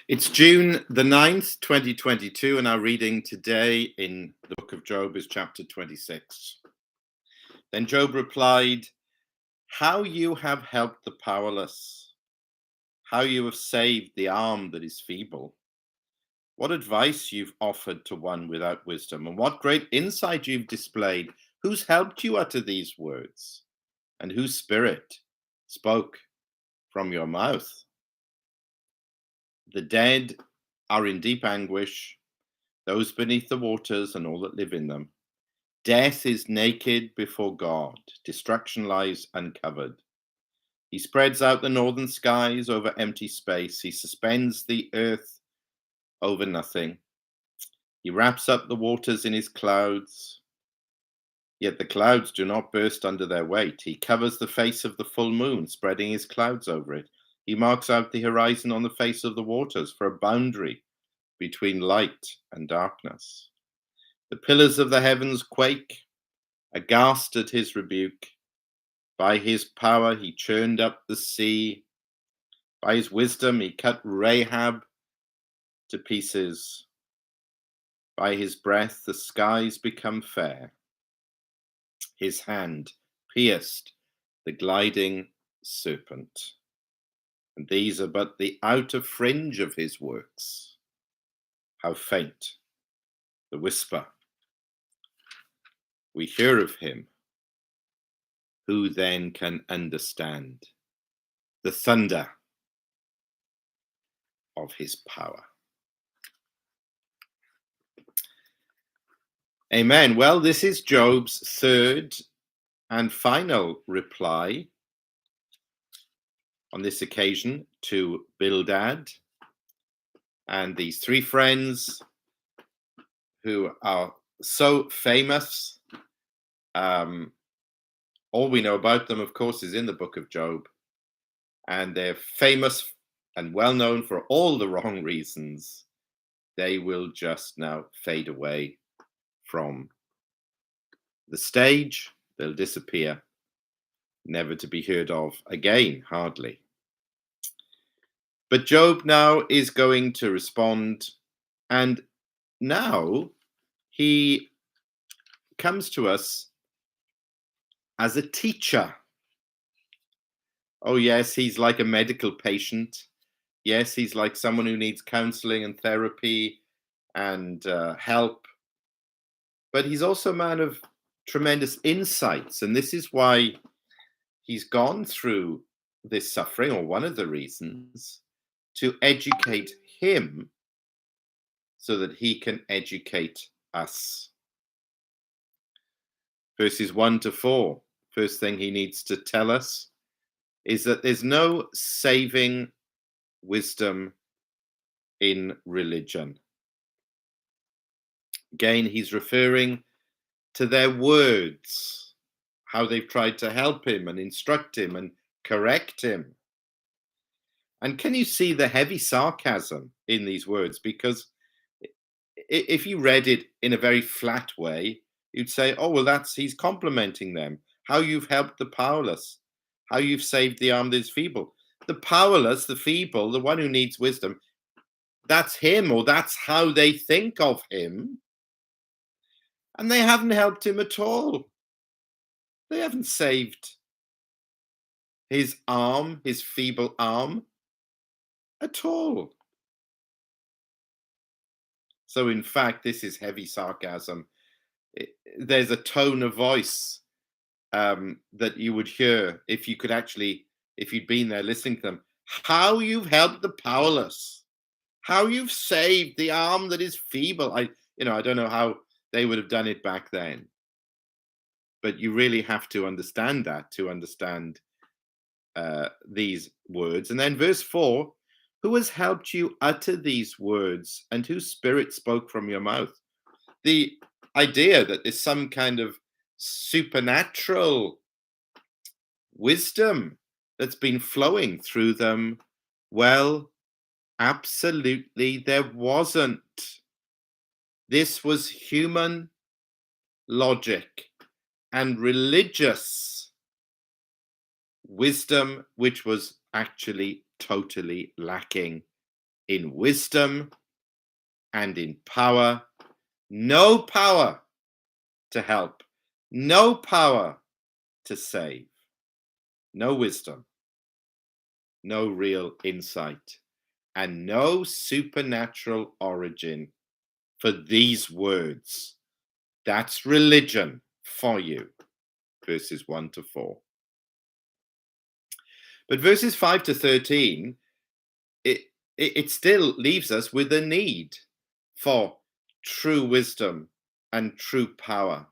It's June the 9th, 2022, and our reading today in the book of Job is chapter 26. Then Job replied, "How you have helped the powerless, how you have saved the arm that is feeble. What advice you've offered to one without wisdom, and what great insight you've displayed. Who's helped you utter these words, and whose spirit spoke from your mouth? The dead are in deep anguish, those beneath the waters and all that live in them. Death is naked before God, destruction lies uncovered. He spreads out the northern skies over empty space. He suspends the earth over nothing. He wraps up the waters in his clouds, yet the clouds do not burst under their weight. He covers the face of the full moon, spreading his clouds over it. He marks out the horizon on the face of the waters for a boundary between light and darkness. The pillars of the heavens quake, aghast at his rebuke. By his power he churned up the sea. By his wisdom he cut Rahab to pieces. By his breath the skies become fair. His hand pierced the gliding serpent. And these are but the outer fringe of his works. How faint the whisper we hear of him. Who then can understand the thunder of his power? Amen. Well, this is Job's third and final reply on this occasion to Bildad and these three friends who are so famous. All we know about them, of course, is in the book of Job, and they're famous and well known for all the wrong reasons. They will just now fade away from the stage. They'll disappear, never to be heard of again, hardly. But Job now is going to respond, and now he comes to us as a teacher. Oh, yes, he's like a medical patient. Yes, he's like someone who needs counseling and therapy and help. But he's also a man of tremendous insights. And this is why he's gone through this suffering, or one of the reasons, to educate him so that he can educate us. Verses 1 to 4, first thing he needs to tell us is that there's no saving wisdom in religion. Again, he's referring to their words, how they've tried to help him and instruct him and correct him. And can you see the heavy sarcasm in these words? Because if you read it in a very flat way, you'd say, oh, well, he's complimenting them. How you've helped the powerless, how you've saved the arm that is feeble. The powerless, the feeble, the one who needs wisdom, that's him, or that's how they think of him. And they haven't helped him at all. They haven't saved his arm, his feeble arm, at all. So in fact, this is heavy sarcasm. There's a tone of voice that you would hear if you'd been there listening to them. How you've helped the powerless, how you've saved the arm that is feeble. I don't know how they would have done it back then, but you really have to understand that to understand these words. And then verse 4, who has helped you utter these words, and whose spirit spoke from your mouth? The idea that there's some kind of supernatural wisdom that's been flowing through them. Well, absolutely there wasn't. This was human logic and religious wisdom, which was actually totally lacking in wisdom and in power. No power to help, no power to save, no wisdom, no real insight, and no supernatural origin for these words. That's religion for you. Verses 1 to 4. But verses 5 to 13, it still leaves us with a need for true wisdom and true power.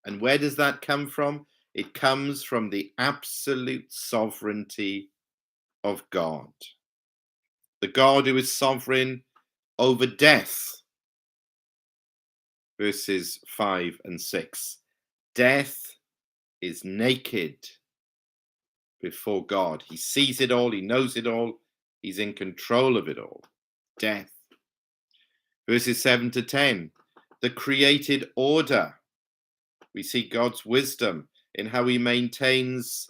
And where does that come from? It comes from the absolute sovereignty of God. The God who is sovereign over death. Verses 5 and 6. Death is naked before God. He sees it all, he knows it all, he's in control of it all. Death. Verses 7 to 10. The created order. We see God's wisdom in how he maintains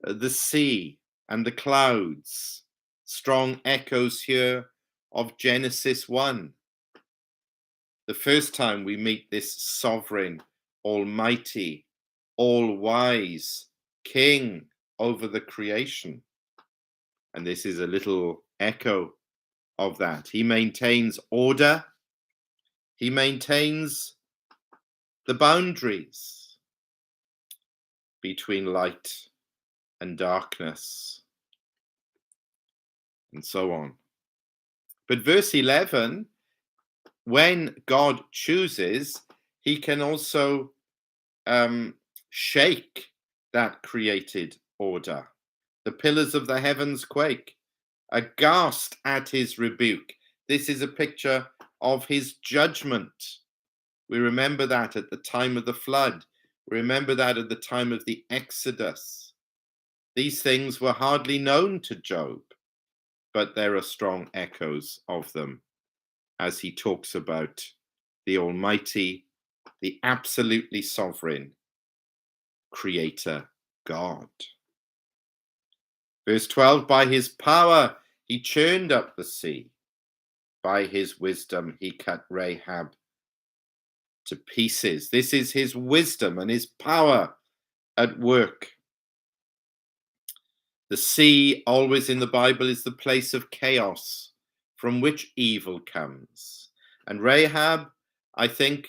the sea and the clouds. Strong echoes here of Genesis 1. The first time we meet this sovereign, almighty, all-wise king over the creation. And this is a little echo of that. He maintains order. He maintains the boundaries between light and darkness, and so on. But verse 11, when God chooses, he can also shake that created order. The pillars of the heavens quake, aghast at his rebuke. This is a picture of his judgment. We remember that at the time of the flood. We remember that at the time of the Exodus. These things were hardly known to Job, but there are strong echoes of them as he talks about the Almighty, the absolutely sovereign Creator God. Verse 12, by his power he churned up the sea. By his wisdom he cut Rahab to pieces. This is his wisdom and his power at work. The sea, always in the Bible, is the place of chaos from which evil comes. And Rahab, I think,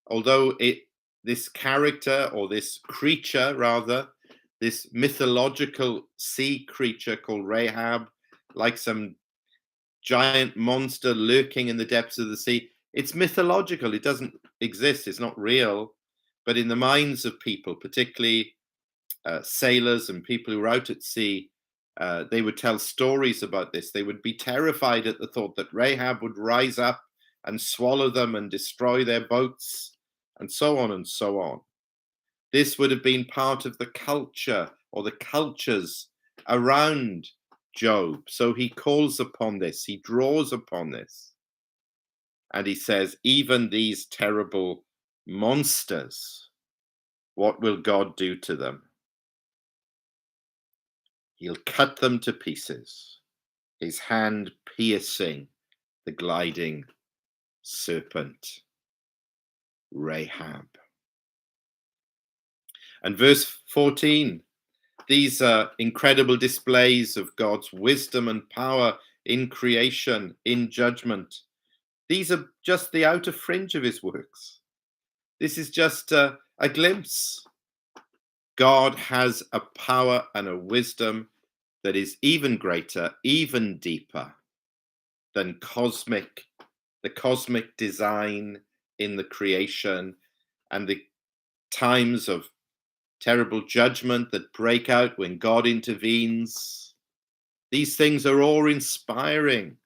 although this character, or this creature rather, this mythological sea creature called Rahab, like some giant monster lurking in the depths of the sea, it's mythological. It doesn't exist. It's not real. But in the minds of people, particularly sailors and people who were out at sea, they would tell stories about this. They would be terrified at the thought that Rahab would rise up and swallow them and destroy their boats, and so on and so on. This would have been part of the culture or the cultures around Job. So he calls upon this, he draws upon this. And he says, even these terrible monsters, what will God do to them? He'll cut them to pieces, his hand piercing the gliding serpent, Rahab. And verse 14, these are incredible displays of God's wisdom and power in creation, in judgment. These are just the outer fringe of his works. This is just a glimpse. God has a power and a wisdom that is even greater, even deeper than the cosmic design in the creation and the times of terrible judgment that break out when God intervenes. These things are awe-inspiring.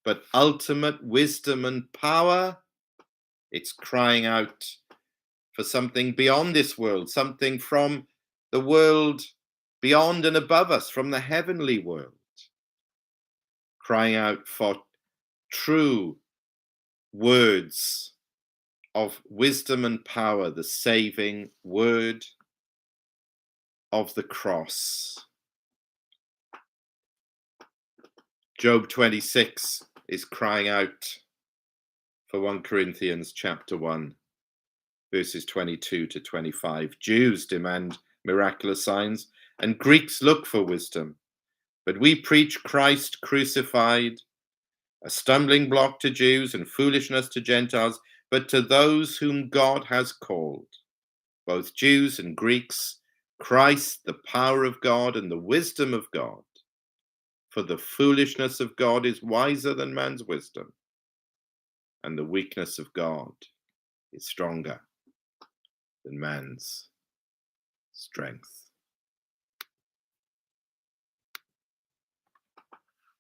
But ultimate wisdom and power, it's crying out for something beyond this world, something from the world beyond and above us, from the heavenly world. Crying out for true words of wisdom and power, the saving word of the cross. Job 26 is crying out for 1 Corinthians chapter 1, verses 22 to 25. Jews demand miraculous signs, and Greeks look for wisdom. But we preach Christ crucified, a stumbling block to Jews and foolishness to Gentiles, but to those whom God has called, both Jews and Greeks, Christ, the power of God and the wisdom of God. For the foolishness of God is wiser than man's wisdom, and the weakness of God is stronger than man's strength.